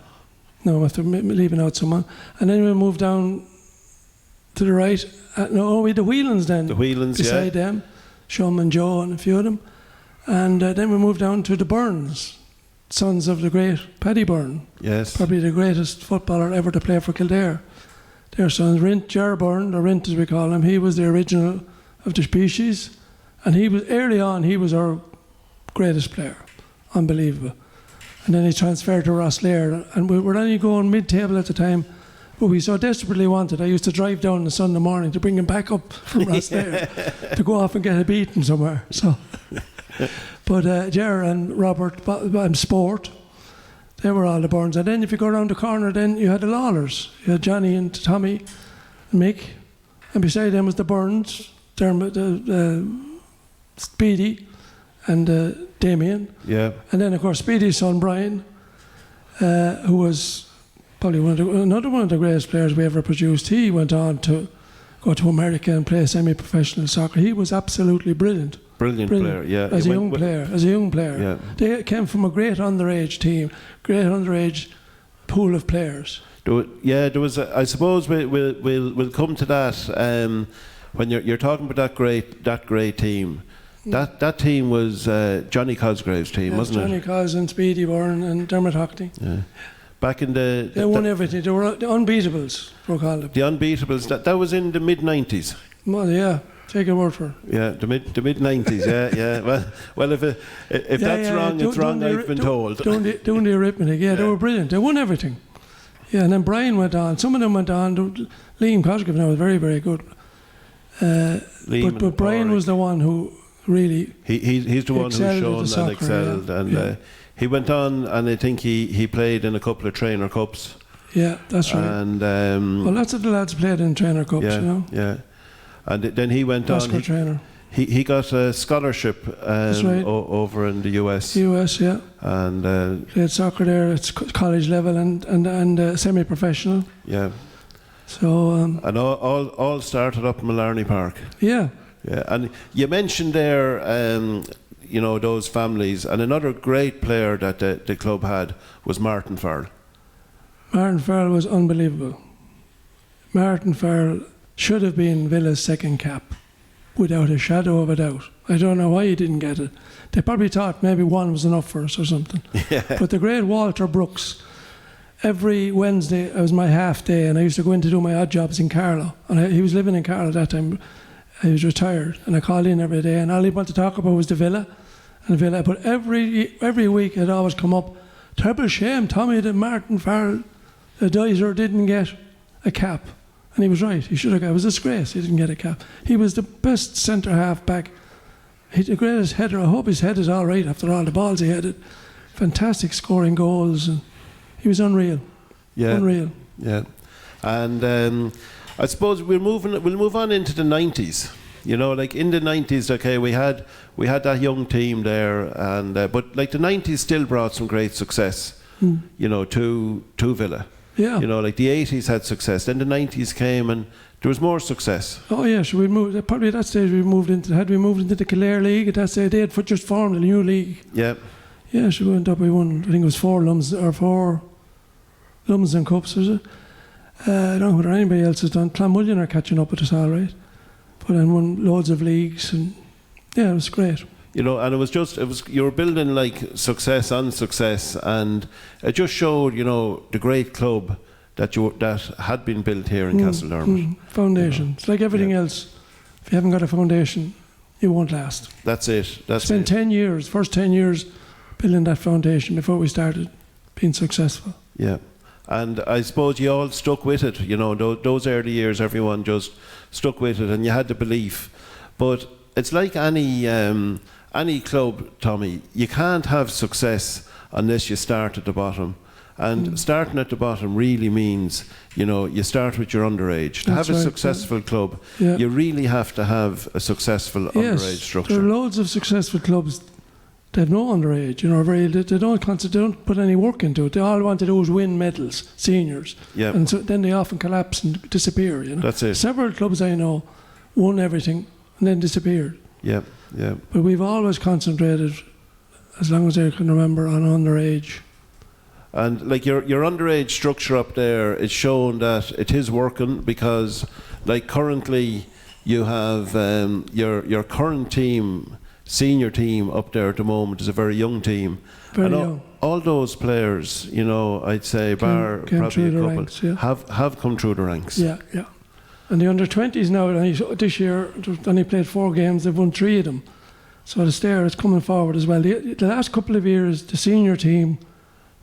Speaker 3: I'm after leaving out someone. And then we moved down to the right. We had the Whelans then.
Speaker 2: The Whelans,
Speaker 3: beside them, Shum and Joe and a few of them. And then we moved down to the Byrnes, sons of the great Paddy Byrne.
Speaker 2: Yes.
Speaker 3: Probably the greatest footballer ever to play for Kildare. Their son, Ger Byrne, or Rint as we call him, he was the original of the species. And he was early on, he was our greatest player. Unbelievable. And then he transferred to Rosslare, and we were only going mid-table at the time, but we so desperately wanted. I used to drive down on the Sunday morning to bring him back up from Rosslare to go off and get a beating somewhere. So, but Ger and Robert and Sport, they were all the Burns. And then if you go around the corner, then you had the Lawlers. You had Johnny and Tommy and Mick, and beside them was the Burns, Dermot, Speedy, and Damien.
Speaker 2: Yeah.
Speaker 3: And then, of course, Speedy's son, Brian, who was probably another one of the greatest players we ever produced. He went on to go to America and play semi-professional soccer. He was absolutely brilliant.
Speaker 2: Brilliant player, yeah.
Speaker 3: As a young player.
Speaker 2: Yeah.
Speaker 3: They came from a great underage team, great underage pool of players.
Speaker 2: There was. I suppose we'll come to that when you're talking about that great team. That team was Johnny Cosgrave's team, wasn't
Speaker 3: Johnny
Speaker 2: it?
Speaker 3: Johnny Cos and Speedy Byrne and Dermot Hockney.
Speaker 2: Yeah. Back in they
Speaker 3: won everything. They were the unbeatables, we called them.
Speaker 2: The unbeatables. That was in the mid-90s.
Speaker 3: Well, yeah. Take a word for it.
Speaker 2: Yeah, the mid 90s. Yeah. Well, if that's wrong, it's wrong. I've been told.
Speaker 3: Doing the arithmetic. Yeah, they were brilliant. They won everything. Yeah, and then Brian went on. Some of them went on. Liam Cosgrave now was very, very good. But Brian was the one who really
Speaker 2: he's the one who shone and excelled, and he went on, and I think he played in a couple of trainer cups.
Speaker 3: Yeah, that's right.
Speaker 2: And
Speaker 3: well, lots of the lads played in trainer cups,
Speaker 2: yeah,
Speaker 3: you know.
Speaker 2: Yeah. And then he went
Speaker 3: Oscar
Speaker 2: on.
Speaker 3: Trainer.
Speaker 2: He got a scholarship
Speaker 3: right.
Speaker 2: over in the US.
Speaker 3: US, yeah.
Speaker 2: And
Speaker 3: played soccer there at college level and semi-professional.
Speaker 2: Yeah.
Speaker 3: So.
Speaker 2: And all started up in Mallarney Park.
Speaker 3: Yeah.
Speaker 2: Yeah. And you mentioned there, those families, and another great player that the club had was Martin Farrell. Martin
Speaker 3: Farrell was unbelievable. Martin Farrell should have been Villa's second cap, without a shadow of a doubt. I don't know why he didn't get it. They probably thought maybe one was enough for us or something.
Speaker 2: Yeah.
Speaker 3: But the great Walter Brooks, every Wednesday, it was my half day, and I used to go in to do my odd jobs in Carlow. And he was living in Carlow at that time. He was retired, and I called in every day, and all he wanted to talk about was the Villa. And the Villa. But every week it always come up, terrible shame, Tommy, that Martin Farrell, the Dizer, didn't get a cap. And he was right. He should have got. It was a disgrace. He didn't get a cap. He was the best centre half back. He's the greatest header. I hope his head is all right after all the balls he headed. Fantastic scoring goals, and he was unreal.
Speaker 2: Yeah,
Speaker 3: unreal.
Speaker 2: Yeah, and I suppose we'll move on into the 90s. Like in the 90s, okay, we had that young team there, and but like the 90s still brought some great success. To Villa.
Speaker 3: Yeah.
Speaker 2: Like the 80s had success. Then the 90s came and there was more success.
Speaker 3: Oh yeah, so we moved. Probably at that stage we moved into the Kildare League. At that stage they had just formed a new league.
Speaker 2: Yeah.
Speaker 3: Yeah, so we went up. We won. I think it was 4 Lumsden Cups. Was it? I don't know whether anybody else has done. Clonmullion are catching up with us, all right. But then won loads of leagues, and yeah, it was great.
Speaker 2: And it was you were building like success on success, and it just showed, the great club that had been built here in Castledermot.
Speaker 3: Foundation. It's like everything else. If you haven't got a foundation, you won't last.
Speaker 2: That's it.
Speaker 3: Spent 10 years, first 10 years, building that foundation before we started being successful.
Speaker 2: Yeah. And I suppose you all stuck with it, you know, those early years, everyone just stuck with it and you had the belief. But it's like any club, Tommy, you can't have success unless you start at the bottom. And starting at the bottom really means, you know, you start with your underage. To have a successful club, you really have to have a successful underage structure.
Speaker 3: There are loads of successful clubs. They have no underage, you know. They don't put any work into it. They all want to do is win medals, seniors, and so then they often collapse and disappear. You know,
Speaker 2: that's it.
Speaker 3: Several clubs I know won everything and then disappeared.
Speaker 2: Yeah.
Speaker 3: But we've always concentrated, as long as I can remember, on underage.
Speaker 2: And like your underage structure up there, it's shown that it is working because, like currently, you have your current team. Senior team up there at the moment is a very young team.
Speaker 3: Very young.
Speaker 2: All those players, you know, I'd say, bar probably a couple,
Speaker 3: ranks,
Speaker 2: have come through the ranks.
Speaker 3: Yeah. And the under-20s now, this year, they've only played 4 games, they've won 3 of them. So it's coming forward as well. The last couple of years, the senior team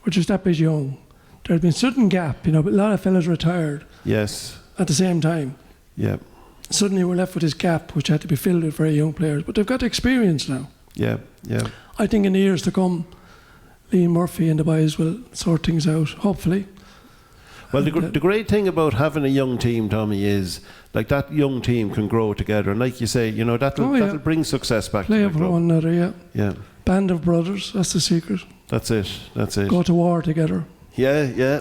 Speaker 3: were just that bit young. There had been a certain gap, you know, but a lot of fellas retired.
Speaker 2: Yes.
Speaker 3: At the same time.
Speaker 2: Yeah.
Speaker 3: Suddenly we're left with this gap which had to be filled with very young players, but they've got experience now.
Speaker 2: Yeah.
Speaker 3: I think in the years to come, Liam Murphy and the boys will sort things out, hopefully.
Speaker 2: Well, the great thing about having a young team, Tommy, is like that young team can grow together, and like you say, you know, that'll bring success back
Speaker 3: Play
Speaker 2: to the club.
Speaker 3: Play for one another,
Speaker 2: Yeah.
Speaker 3: Band of brothers, that's the secret.
Speaker 2: That's it.
Speaker 3: Go to war together.
Speaker 2: Yeah.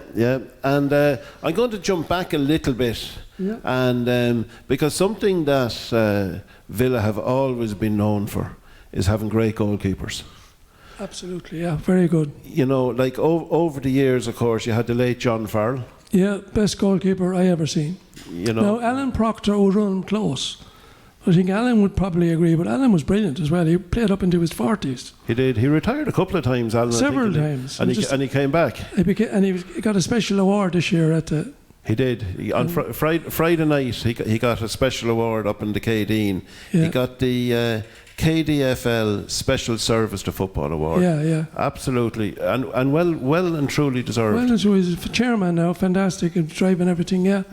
Speaker 2: And I'm going to jump back a little bit.
Speaker 3: Yeah.
Speaker 2: And because something that Villa have always been known for is having great goalkeepers.
Speaker 3: Absolutely, yeah, very good.
Speaker 2: You know, like over the years, of course, you had the late John Farrell.
Speaker 3: Yeah, best goalkeeper I ever seen.
Speaker 2: You know.
Speaker 3: Now, Alan Proctor would run close. I think Alan would probably agree, but Alan was brilliant as well. He played up into his 40s.
Speaker 2: He did. He retired a couple of times, Alan.
Speaker 3: Several times.
Speaker 2: And he came back.
Speaker 3: And he got a special award this year at the...
Speaker 2: He did. On Friday night, he got a special award up in the K-Dean.
Speaker 3: Yeah.
Speaker 2: He got the KDFL Special Service to Football Award.
Speaker 3: Yeah.
Speaker 2: Absolutely. And well and truly deserved.
Speaker 3: Well, and so he's chairman now, fantastic, and driving everything, yeah.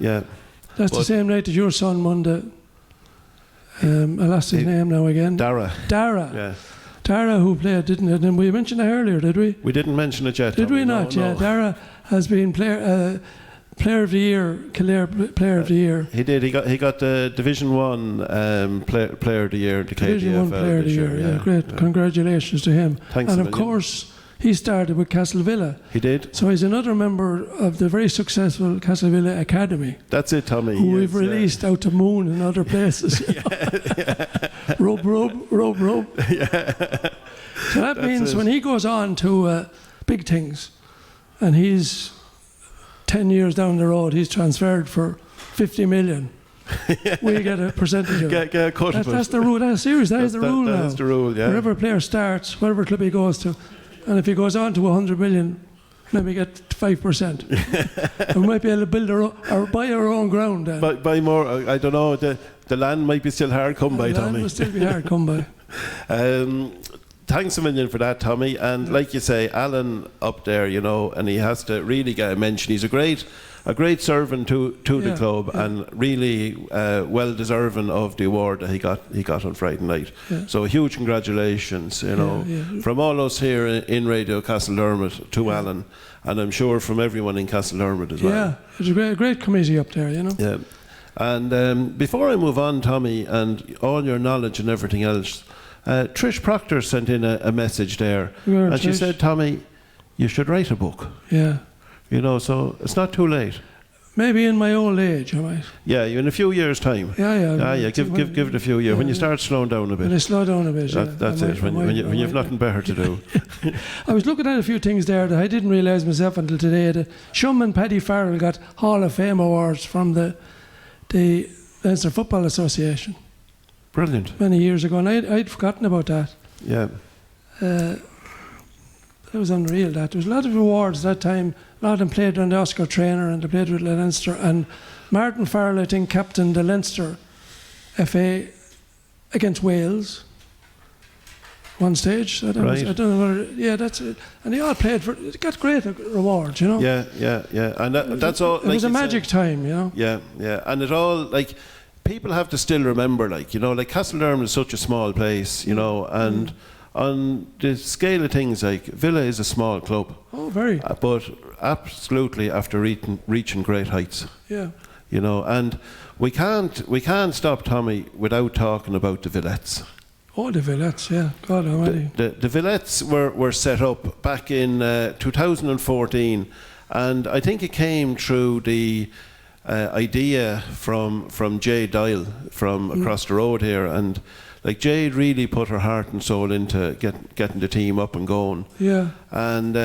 Speaker 3: That's the same night as your son won the... I lost his name now again.
Speaker 2: Dara.
Speaker 3: Yeah. Dara, who played, didn't it? And we mentioned it earlier, did we?
Speaker 2: We didn't mention it yet.
Speaker 3: Did we not? No. Yeah, Dara has been Player of the Year, Kildare Player of the Year.
Speaker 2: He did. He got the Division 1 Player of the Year, the
Speaker 3: Division 1 Player of the Year. Yeah, great. Yeah. Congratulations to him.
Speaker 2: Thanks.
Speaker 3: And of course, he started with Castle Villa.
Speaker 2: He did.
Speaker 3: So he's another member of the very successful Castle Villa Academy.
Speaker 2: That's it, Tommy.
Speaker 3: Who we've released out to Moon and other places. Rub.
Speaker 2: Yeah.
Speaker 3: So that means when he goes on to big things, and he's 10 years down the road, he's transferred for 50 million. We get a percentage of it.
Speaker 2: Get a cut of it.
Speaker 3: That's the rule. That's serious. That is the rule now.
Speaker 2: That's the rule, yeah.
Speaker 3: Wherever a player starts, whatever club he goes to, and if he goes on to 100 million, maybe get 5%. We might be able to build or buy our own ground then.
Speaker 2: Buy more. I don't know. The land might be still hard come by, Tommy.
Speaker 3: The land will still be hard come by.
Speaker 2: Thanks a million for that, Tommy. And like you say, Alan up there, you know, and he has to really get a mention. He's a great servant to the club, and really well deserving of the award that he got on Friday night.
Speaker 3: Yeah.
Speaker 2: So huge congratulations, you know, from all us here in Radio Castledermot to Alan, and I'm sure from everyone in Castledermot as well.
Speaker 3: Yeah, it's a great committee up there, you know.
Speaker 2: Yeah. And before I move on, Tommy, and all your knowledge and everything else, Trish Proctor sent in a message there, and she said, Tommy, you should write a book.
Speaker 3: Yeah.
Speaker 2: You know, so it's not too late.
Speaker 3: Maybe in my old age, I might.
Speaker 2: Yeah, in a few years' time.
Speaker 3: Yeah.
Speaker 2: Give it a few years. When you start slowing down a bit.
Speaker 3: When I slow down a bit,
Speaker 2: that's it. When you've nothing better to do.
Speaker 3: I was looking at a few things there that I didn't realise myself until today. The Shum and Paddy Farrell got Hall of Fame awards from the Leinster Football Association.
Speaker 2: Brilliant.
Speaker 3: Many years ago, and I'd forgotten about that.
Speaker 2: Yeah.
Speaker 3: That was unreal. There was a lot of awards that time A lot of them played under Oscar Traynor and they played with Leinster. And Martin Farrell, I think, captained the Leinster FA against Wales one stage. I don't know whether, yeah, that's it. And they all played for, it got great rewards, you know.
Speaker 2: Yeah. And that's all.
Speaker 3: It was a magic time, you know.
Speaker 2: Yeah. And it all, like, people have to still remember, like, you know, like Castledermot is such a small place, you know, and on the scale of things, like, Villa is a small club.
Speaker 3: Oh, very.
Speaker 2: But absolutely after reaching great heights.
Speaker 3: Yeah.
Speaker 2: You know, and we can't stop, Tommy, without talking about the Villettes.
Speaker 3: Oh, the Villettes, yeah. God almighty.
Speaker 2: The Villettes were set up back in 2014, and I think it came through the idea from Jay Dial from across the road here, and like Jade really put her heart and soul into getting the team up and going.
Speaker 3: Yeah.
Speaker 2: And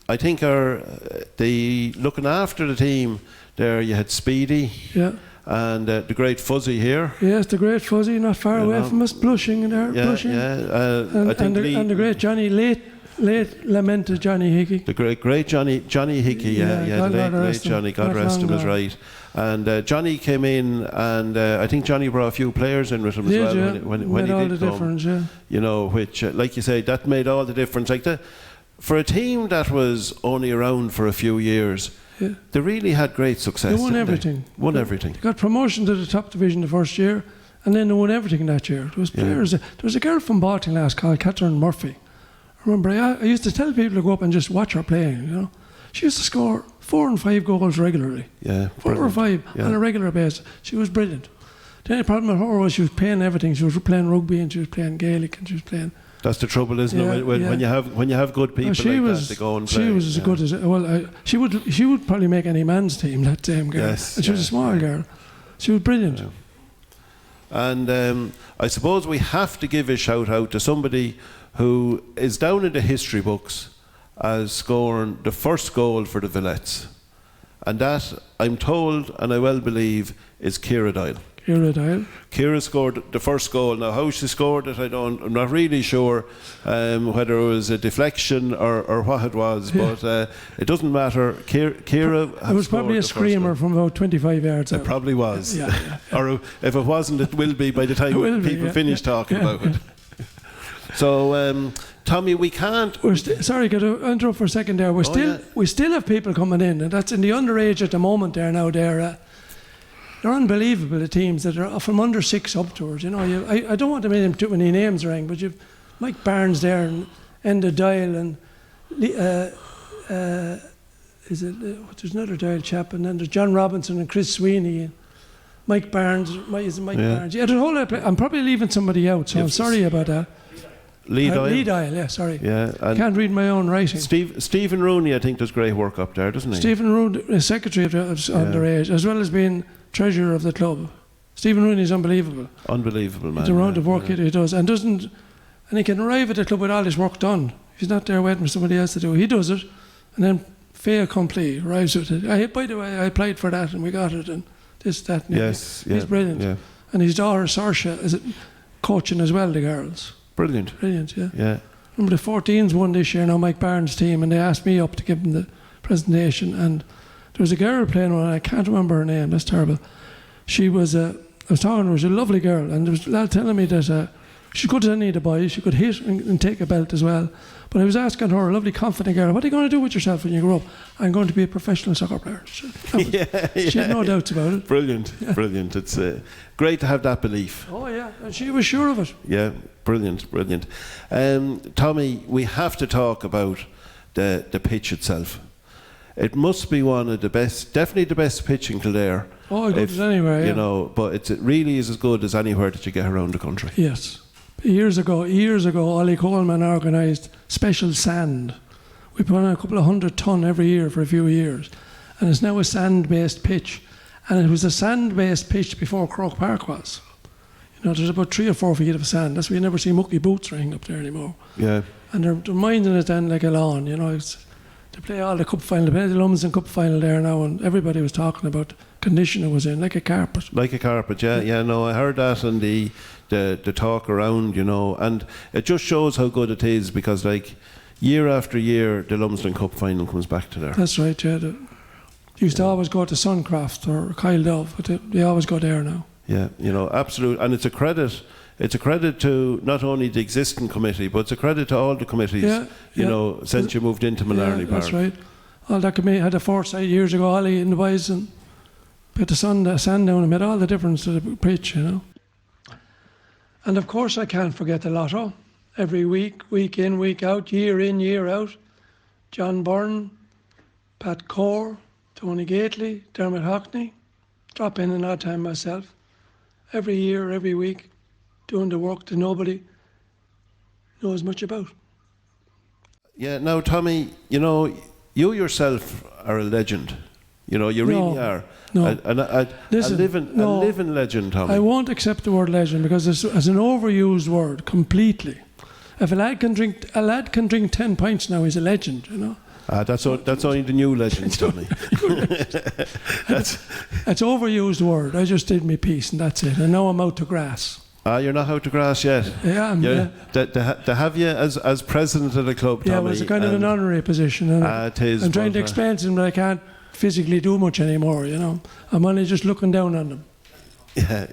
Speaker 2: I think looking after the team there, you had Speedy.
Speaker 3: Yeah.
Speaker 2: And the great Fuzzy here.
Speaker 3: Yes, the great Fuzzy, not far away from us, blushing there, blushing.
Speaker 2: Yeah,
Speaker 3: and the great Johnny, late lamented Johnny Hickey.
Speaker 2: The great Johnny Hickey, the late Johnny, God rest him, is right. And Johnny came in, and I think Johnny brought a few players in with him as well.
Speaker 3: Yeah.
Speaker 2: When
Speaker 3: made
Speaker 2: he
Speaker 3: all
Speaker 2: did
Speaker 3: the
Speaker 2: come,
Speaker 3: difference, yeah.
Speaker 2: You know, which, like you say, that made all the difference. Like for a team that was only around for a few years, they really had great success.
Speaker 3: They won everything.
Speaker 2: Everything.
Speaker 3: They got promotion to the top division the first year, and then they won everything that year. There was players. There was a girl from Baltinglass called Catherine Murphy. I remember I used to tell people to go up and just watch her playing. You know, she used to score 4 and 5 goals regularly.
Speaker 2: Yeah,
Speaker 3: 4 or 5 on a regular basis. She was brilliant. The only problem with her was she was playing everything. She was playing rugby and she was playing Gaelic and she was playing.
Speaker 2: That's the trouble, isn't it? When you have good people that, they go and play.
Speaker 3: She was as good as she would probably make any man's team. That same girl.
Speaker 2: Yes,
Speaker 3: and she was a small girl. She was brilliant.
Speaker 2: Yeah. And I suppose we have to give a shout out to somebody who is down in the history books as scoring the first goal for the Villettes, and that, I'm told and I well believe, is Ciara Dial. Ciara scored the first goal. Now, how she scored it, I'm not really sure whether it was a deflection or what it was, but it doesn't matter. Ciara.
Speaker 3: It was probably a screamer from about 25 yards out.
Speaker 2: It probably was. Or if it wasn't, it will be by the time people finish talking about it. So, Tommy, we can't.
Speaker 3: Sorry, could I interrupt for a second there? We still have people coming in, and that's in the underage at the moment. There now, they're unbelievable. The teams that are from under 6 upwards. You know, I don't want to name too many names, Rang, but you've Mike Barnes there and Enda Dial and there's another Dial chap, and then there's John Robinson and Chris Sweeney and Mike Barnes. Is it Mike Barnes? Yeah, there's a whole lot I'm probably leaving somebody out, so I'm sorry about that.
Speaker 2: Lee
Speaker 3: Dial, yeah, sorry.
Speaker 2: Yeah,
Speaker 3: I can't read my own writing.
Speaker 2: Stephen Rooney, I think, does great work up there, doesn't he?
Speaker 3: Stephen Rooney is secretary of underage, as well as being treasurer of the club. Stephen Rooney is unbelievable.
Speaker 2: Unbelievable, man.
Speaker 3: The amount of work he does, and he can arrive at the club with all his work done. He's not there waiting for somebody else to do it. He does it, and then fait accompli, arrives with it. By the way, I applied for that, and we got it, and this, that, and
Speaker 2: yes,
Speaker 3: he's brilliant. Yeah. And his daughter Saoirse is coaching as well, the girls.
Speaker 2: Brilliant, yeah.
Speaker 3: Remember the 14s won this year now, Mike Barnes' team, and they asked me up to give them the presentation, and there was a girl playing one, I can't remember her name, that's terrible. She was, I was talking to her, she was a lovely girl, and there was a lad telling me that she could as any of the boys, she could hit and take a belt as well. But I was asking her, a lovely confident girl, what are you going to do with yourself when you grow up? I'm going to be a professional soccer player. She had no doubts about it.
Speaker 2: Brilliant. It's great to have that belief.
Speaker 3: Oh yeah, and she was sure of it.
Speaker 2: Yeah, brilliant. Tommy, we have to talk about the pitch itself. It must be one of the best, definitely the best pitch in Kildare.
Speaker 3: Oh, as good as anywhere, yeah.
Speaker 2: You know, but it really is as good as anywhere that you get around the country.
Speaker 3: Yes. Years ago, Ollie Coleman organised special sand. We put on a couple of 100 ton every year for a few years, and it's now a sand-based pitch. And it was a sand-based pitch before Croke Park was. You know, there's about 3 or 4 feet of sand. That's why you never see mucky boots ringing up there anymore.
Speaker 2: Yeah.
Speaker 3: And they're minding it then like a lawn. You know, they play all the cup final. They play the Lumsden Cup final there now, and everybody was talking about the condition it was in, like a carpet.
Speaker 2: Like a carpet, yeah. No, I heard that and the talk around, you know, and it just shows how good it is because, like, year after year, the Lumsden Cup final comes back to there.
Speaker 3: That's right, yeah. Used to always go to Suncraft or Kyle Dove, but they always go there now.
Speaker 2: Yeah, absolute, and it's a credit. It's a credit to not only the existing committee, but it's a credit to all the committees. Since you moved into Mallarney Park.
Speaker 3: That's right. All that committee had a foresight years ago. Ollie and the boys and put the sand down and made all the difference to the pitch. And of course, I can't forget the lotto. Every week in, week out, year in, year out. John Byrne, Pat Core, Tony Gately, Dermot Hockney. Drop in an odd time myself. Every year, every week, doing the work that nobody knows much about.
Speaker 2: Yeah, now Tommy, you yourself are a legend. You really are.
Speaker 3: No.
Speaker 2: A living legend, Tommy.
Speaker 3: I won't accept the word legend because it's an overused word completely. If a lad can drink 10 pints now, he's a legend,
Speaker 2: That's only the new legends, Tommy.
Speaker 3: It's overused word. I just did my piece and that's it. And now I'm out to grass.
Speaker 2: You're not out to grass yet.
Speaker 3: Yeah,
Speaker 2: To have you as president of the club, Tommy.
Speaker 3: Yeah, well, it's a kind of an honorary position.
Speaker 2: It is.
Speaker 3: I'm trying to explain to them that I can't physically do much anymore. I'm only just looking down on them.
Speaker 2: Yeah,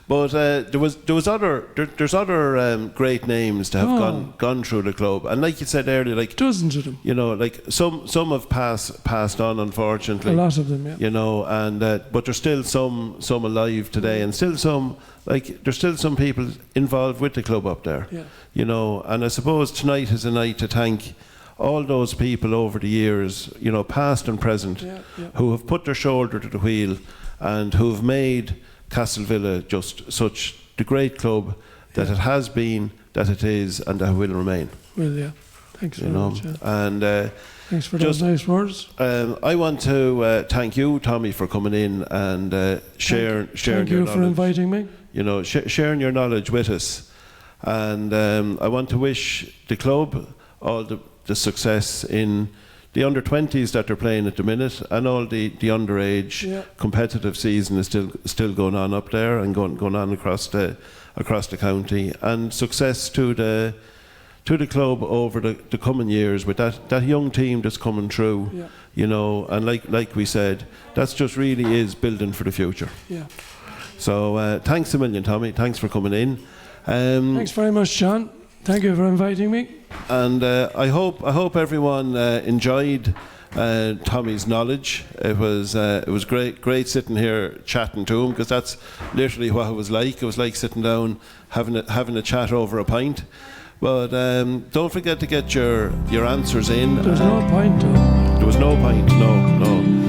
Speaker 2: but there's other great names to have gone through the club, and like you said earlier, like
Speaker 3: dozens of them.
Speaker 2: Like some have passed on, unfortunately.
Speaker 3: A lot of them, yeah.
Speaker 2: And but there's still some alive today, and still some there's still some people involved with the club up there.
Speaker 3: Yeah.
Speaker 2: And I suppose tonight is a night to thank all those people over the years, past and present, who have put their shoulder to the wheel and who've made Castlevilla just such the great club that it has been, that it is, and that will remain.
Speaker 3: Well, yeah. Thanks very much. Yeah.
Speaker 2: And
Speaker 3: thanks for those nice words.
Speaker 2: I want to thank you, Tommy, for coming in and sharing your knowledge. Thank you
Speaker 3: for inviting me.
Speaker 2: Sharing your knowledge with us. And I want to wish the club all the success in the under-20s that they're playing at the minute, and all the underage competitive season is still going on up there and going on across the county, and success to the club over the coming years with that young team that's coming through. And like we said, that's just really is building for the future. So thanks a million, Tommy. Thanks for coming in.
Speaker 3: Thanks very much, John. Thank you for inviting me.
Speaker 2: And I hope everyone enjoyed Tommy's knowledge. It was great sitting here chatting to him, because that's literally what it was like. It was like sitting down having a chat over a pint. But don't forget to get your answers in.
Speaker 3: There's no pint.
Speaker 2: There was no pint. No.